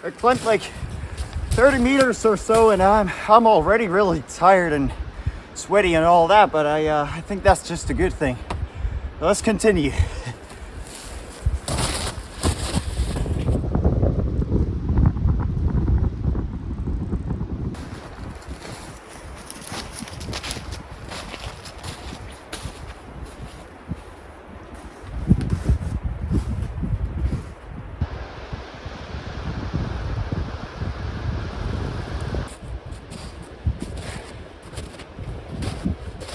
I climbed like 30 meters or so, and I'm already really tired and sweaty and all that, but I think that's just a good thing. Let's continue.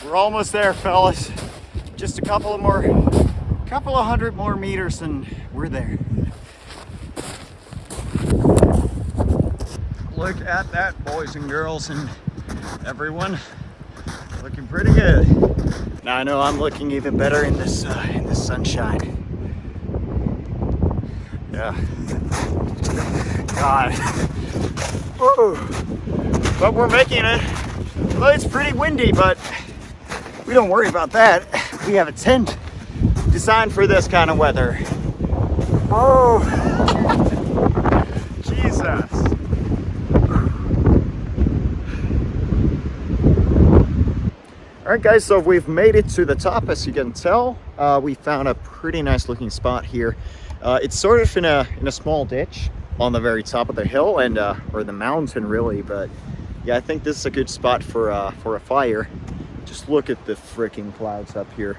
We're almost there, fellas. Just a couple of hundred more meters and we're there. Look at that, boys and girls and everyone. Looking pretty good. Now I know I'm looking even better in this sunshine. Yeah. God. Woo. But we're making it. Well, it's pretty windy, but we don't worry about that. We have a tent designed for this kind of weather. Oh, Jesus. All right, guys, so we've made it to the top. As you can tell, we found a pretty nice looking spot here. It's sort of in a small ditch on the very top of the hill and or the mountain, really. But yeah, I think this is a good spot for a fire. Just look at the freaking clouds up here.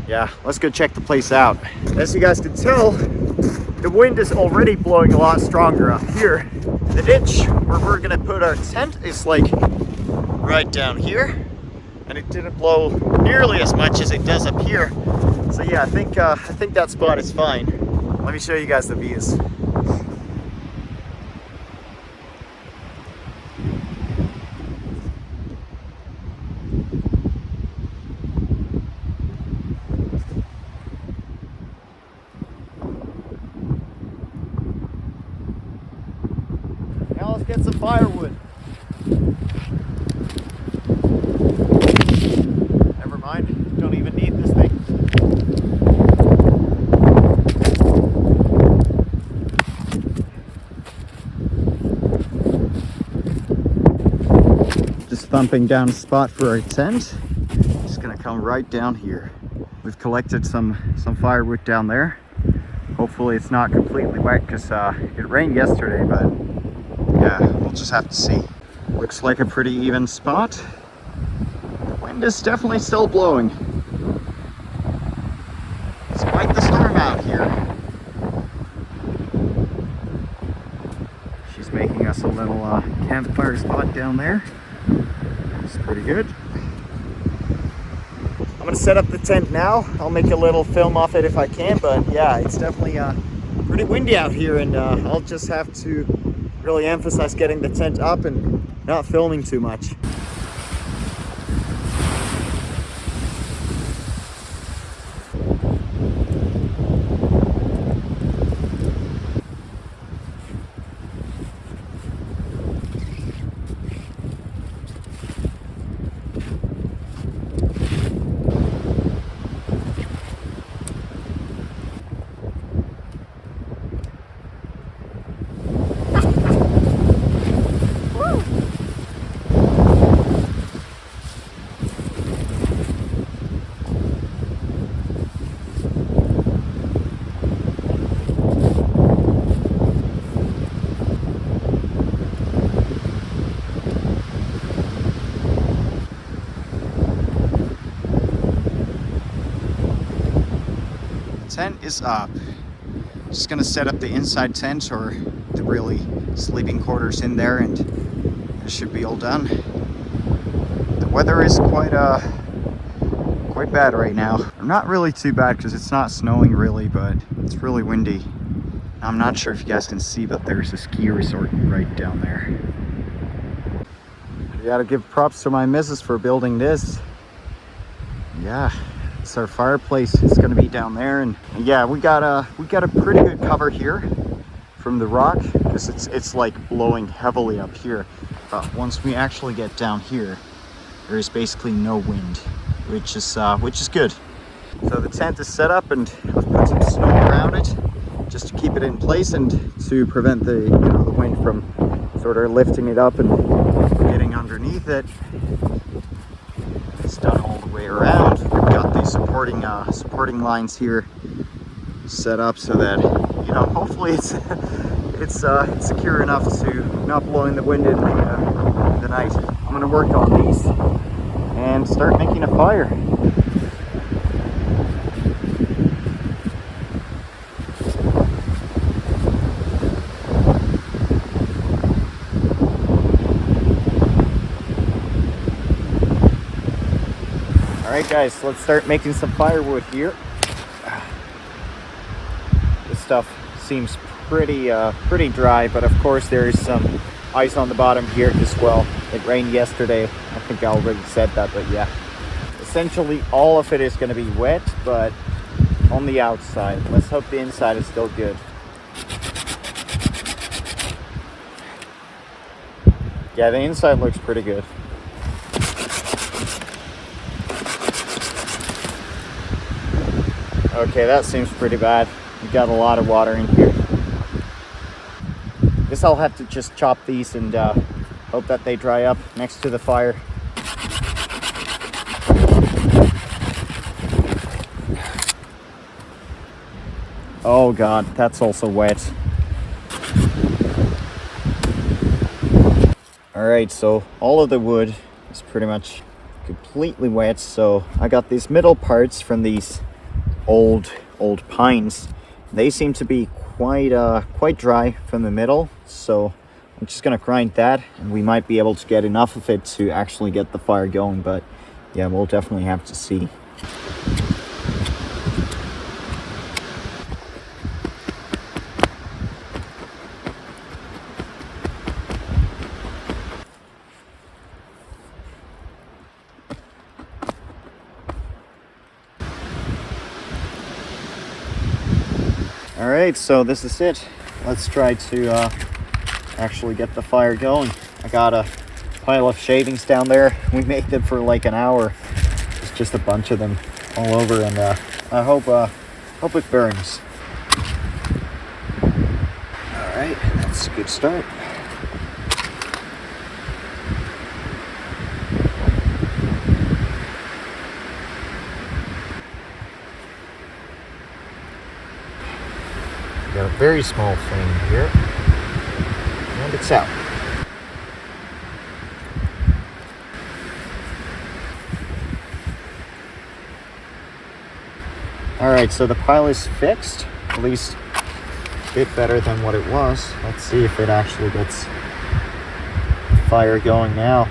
Yeah, let's go check the place out. As you guys can tell, the wind is already blowing a lot stronger up here. The ditch where we're gonna put our tent is like right down here, and it didn't blow nearly as much as it does up here. So yeah, I think that spot is fine. Let me show you guys the views. Now let's get some firewood. Never mind, don't even need this thing. Just thumping down a spot for our tent. Just gonna come right down here. We've collected some firewood down there. Hopefully it's not completely wet because it rained yesterday, but yeah, we'll just have to see. Looks like a pretty even spot. The wind is definitely still blowing. It's quite the storm out here. She's making us a little campfire spot down there. It's pretty good. I'm gonna set up the tent now. I'll make a little film off it if I can, but yeah, it's definitely pretty windy out here, and I'll just have to really emphasize getting the tent up and not filming too much. Tent is up. Just gonna set up the inside tent or the really sleeping quarters in there, and it should be all done. The weather is quite bad right now. Not really too bad because it's not snowing really, but it's really windy. I'm not sure if you guys can see, but there's a ski resort right down there. I gotta give props to my missus for building this. Yeah. It's our fireplace. It's going to be down there, and yeah, we got a pretty good cover here from the rock because it's like blowing heavily up here. But once we actually get down here, there is basically no wind, which is good. So the tent is set up, and I've put some snow around it just to keep it it in place and to prevent the, the wind from sort of lifting it up and getting underneath it. It's done all the way around. We've got these supporting lines here set up so that, hopefully it's secure enough to not blow in the wind in the night. I'm going to work on these and start making a fire. Alright guys, let's start making some firewood here. This stuff seems pretty dry, but of course there is some ice on the bottom here as well. It rained yesterday. I think I already said that, but yeah. Essentially all of it is going to be wet, but on the outside. Let's hope the inside is still good. Yeah, the inside looks pretty good. Okay, that seems pretty bad. We got a lot of water in here. Guess I'll have to just chop these and hope that they dry up next to the fire. Oh god, that's also wet. Alright, so all of the wood is pretty much completely wet, so I got these middle parts from these old pines. They seem to be quite dry from the middle, so I'm just gonna grind that and we might be able to get enough of it to actually get the fire going, but yeah, we'll definitely have to see. Alright, so this is it. Let's try to actually get the fire going. I got a pile of shavings down there. We made them for like an hour. It's just a bunch of them all over, and I hope it burns. Alright, that's a good start. Got a very small flame here, and it's out. Alright, so the pile is fixed, at least a bit better than what it was. Let's see if it actually gets fire going now.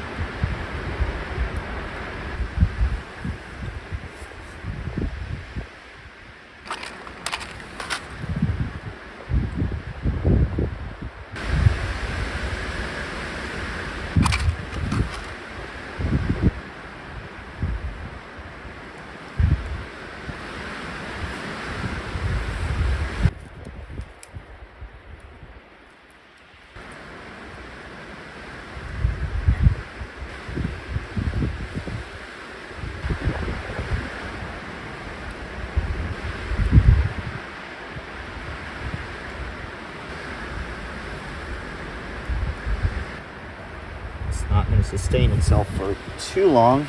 Not going to sustain itself for too long.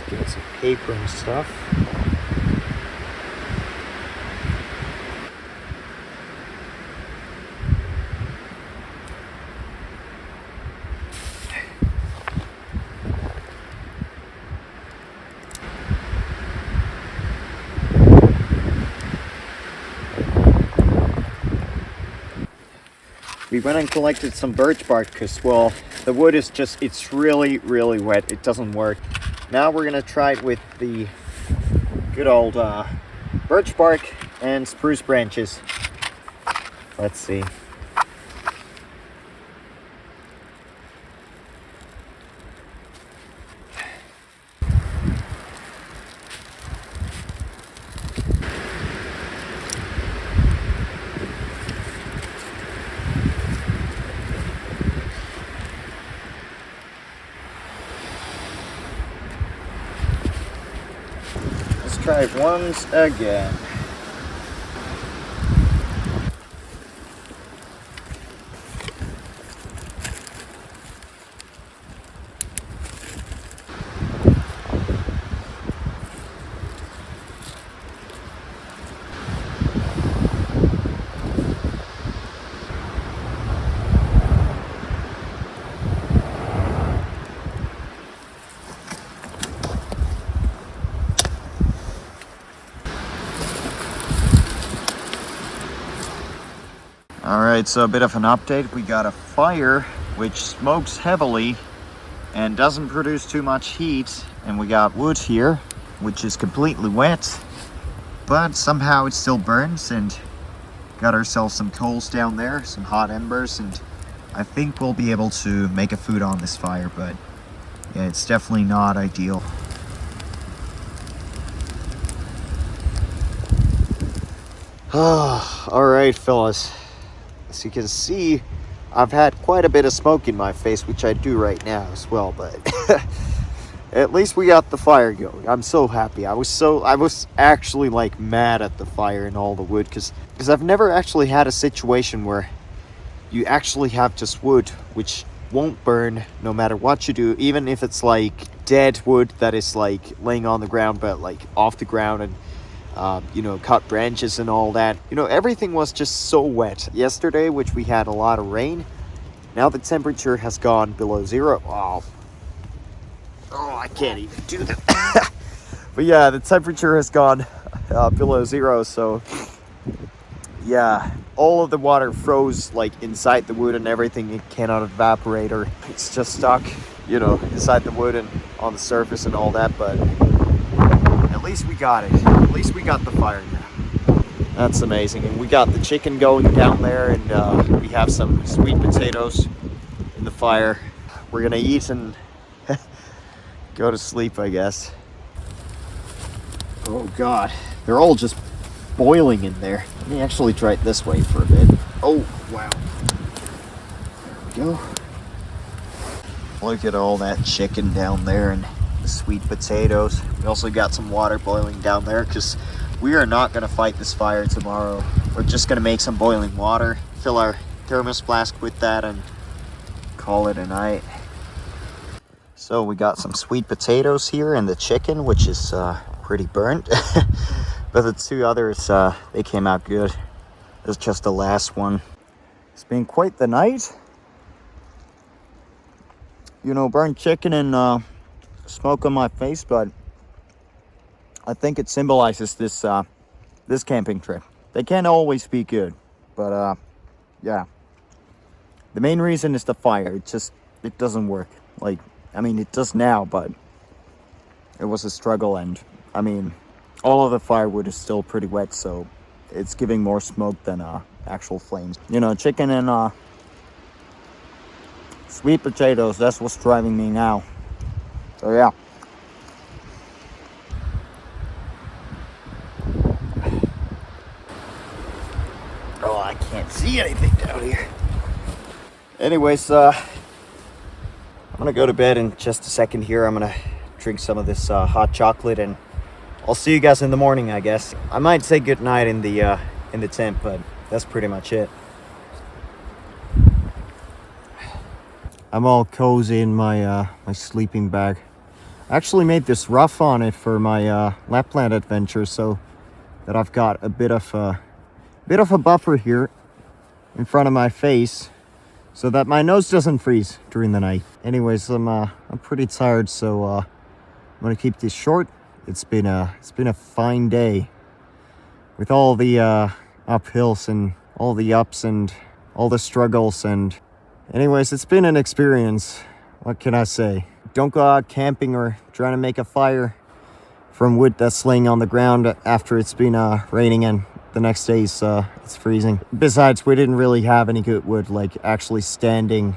Give it some paper and stuff. We went and collected some birch bark because, well, the wood is just, it's really wet. It doesn't work. Now we're going to try it with the good old birch bark and spruce branches. Let's see. Try it once again. Alright, so a bit of an update. We got a fire which smokes heavily and doesn't produce too much heat. And we got wood here, which is completely wet, but somehow it still burns, and got ourselves some coals down there, some hot embers, and I think we'll be able to make a food on this fire, but yeah, it's definitely not ideal. Alright, fellas. As you can see, I've had quite a bit of smoke in my face, which I do right now as well, but at least we got the fire going. I'm so happy. I was actually like mad at the fire and all the wood, because I've never actually had a situation where you actually have just wood which won't burn no matter what you do, even if it's like dead wood that is like laying on the ground, but like off the ground, and cut branches and all that. Everything was just so wet yesterday, which we had a lot of rain. Now the temperature has gone below zero. Oh, I can't even do that. But yeah, the temperature has gone below zero, so yeah, all of the water froze like inside the wood and everything. It cannot evaporate, or it's just stuck, inside the wood and on the surface and all that. But at least we got it. At least we got the fire now. That's amazing. And we got the chicken going down there, and we have some sweet potatoes in the fire. We're gonna eat and go to sleep, I guess. Oh God, they're all just boiling in there. Let me actually try it this way for a bit. Oh, wow. There we go. Look at all that chicken down there and the sweet potatoes. We also got some water boiling down there, because we are not going to fight this fire tomorrow. We're just going to make some boiling water, fill our thermos flask with that, and call it a night. So we got some sweet potatoes here and the chicken, which is pretty burnt. But the two others, they came out good. It's just the last one. It's been quite the night. Burnt chicken and smoke on my face, but I think it symbolizes this camping trip. They can't always be good, but yeah. The main reason is the fire. It doesn't work. It does now, but it was a struggle, and all of the firewood is still pretty wet, so it's giving more smoke than actual flames. Chicken and sweet potatoes, that's what's driving me now. So yeah. Oh, I can't see anything down here. Anyways, I'm gonna go to bed in just a second here. I'm gonna drink some of this hot chocolate, and I'll see you guys in the morning, I guess. I might say goodnight in the tent, but that's pretty much it. I'm all cozy in my my sleeping bag. I actually made this rough on it for my Lapland adventure, so that I've got a bit of a buffer here in front of my face, so that my nose doesn't freeze during the night. Anyways, I'm pretty tired, so I'm gonna keep this short. It's been a fine day with all the uphills and all the ups and all the struggles, and anyways, it's been an experience. What can I say? Don't go out camping or trying to make a fire from wood that's laying on the ground after it's been raining and the next day it's freezing. Besides, we didn't really have any good wood, like actually standing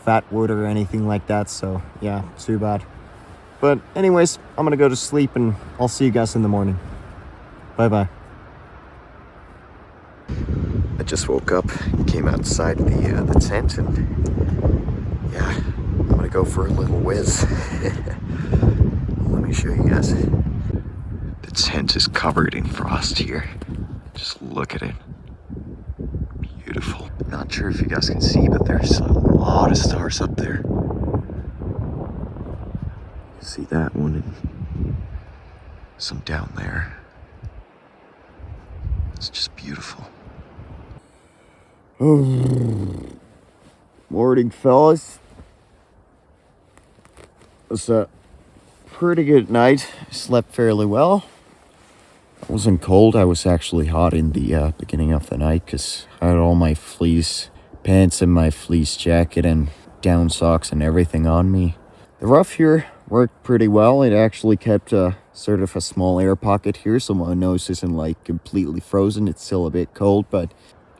fat wood or anything like that, so yeah, too bad. But anyways, I'm gonna go to sleep, and I'll see you guys in the morning. Bye bye. I just woke up, came outside the tent, and yeah, I'm gonna go for a little whiz. Let me show you guys. The tent is covered in frost here. Just look at it. Beautiful. Not sure if you guys can see, but there's a lot of stars up there. See that one, and some down there. It's just beautiful. Morning, fellas. It was a pretty good night. Slept fairly well. I wasn't cold, I was actually hot in the beginning of the night because I had all my fleece pants and my fleece jacket and down socks and everything on me. The roof here worked pretty well. It actually kept sort of a small air pocket here, so my nose isn't like completely frozen. It's still a bit cold, but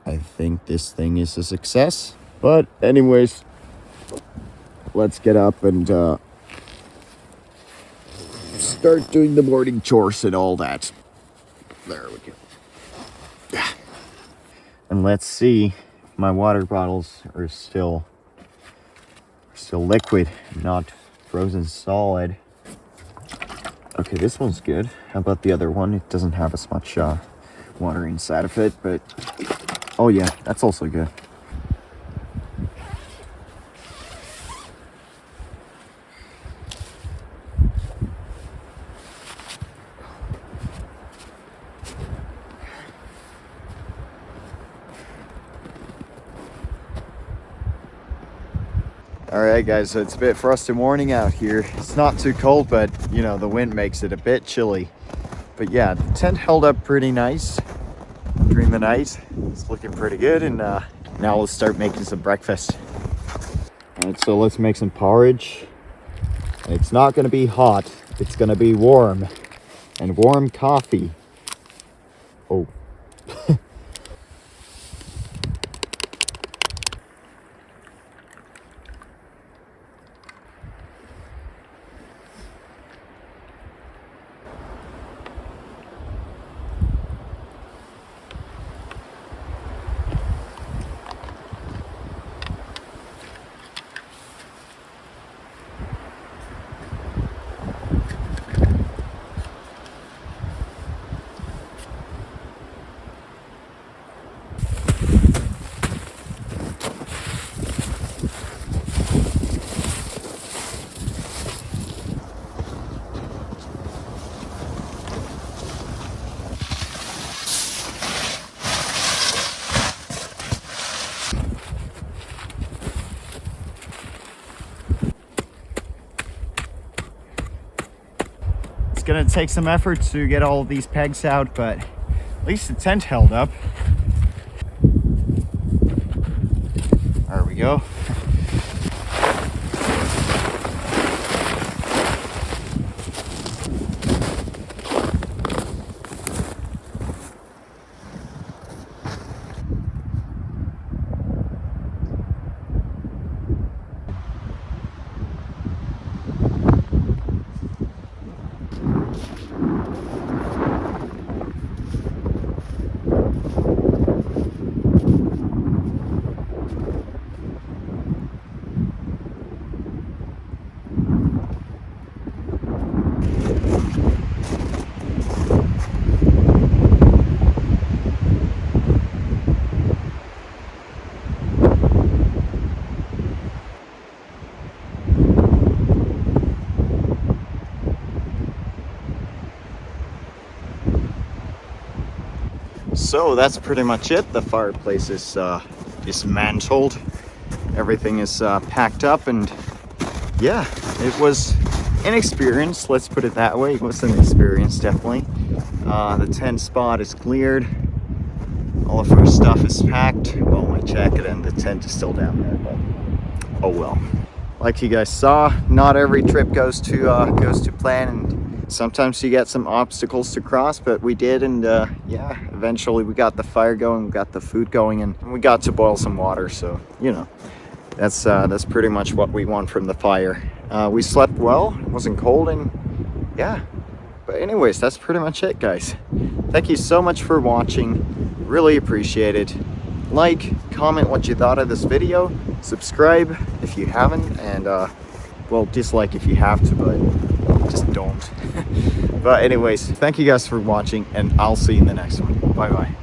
I think this thing is a success. But anyways, let's get up and start doing the morning chores and all that. There we go. And let's see if my water bottles are still liquid, not frozen solid. Okay, this one's good. How about the other one? It doesn't have as much water inside of it, but oh yeah, that's also good. All right, guys, so it's a bit frosty morning out here. It's not too cold, but you know, the wind makes it a bit chilly. But yeah, the tent held up pretty nice during the night. It's looking pretty good, and now let's start making some breakfast. All right, so let's make some porridge. It's not gonna be hot, it's gonna be warm, and warm coffee. Oh. It's gonna take some effort to get all of these pegs out, but at least the tent held up. There we go. So that's pretty much it. The fireplace is dismantled. Everything is packed up, and yeah, it was an experience. Let's put it that way. It was an experience, definitely. The tent spot is cleared. All of our stuff is packed. Well, my jacket and the tent is still down there, but oh well. Like you guys saw, not every trip goes to plan, and sometimes you get some obstacles to cross, but we did, and yeah, eventually we got the fire going, we got the food going, and we got to boil some water. So you know, that's pretty much what we want from the fire. We slept well, it wasn't cold, and yeah. But anyways, that's pretty much it, guys. Thank you so much for watching. Really appreciate it. Like, comment what you thought of this video, subscribe if you haven't, and well, dislike if you have to, but just don't. But anyways, thank you guys for watching, and I'll see you in the next one. Bye bye.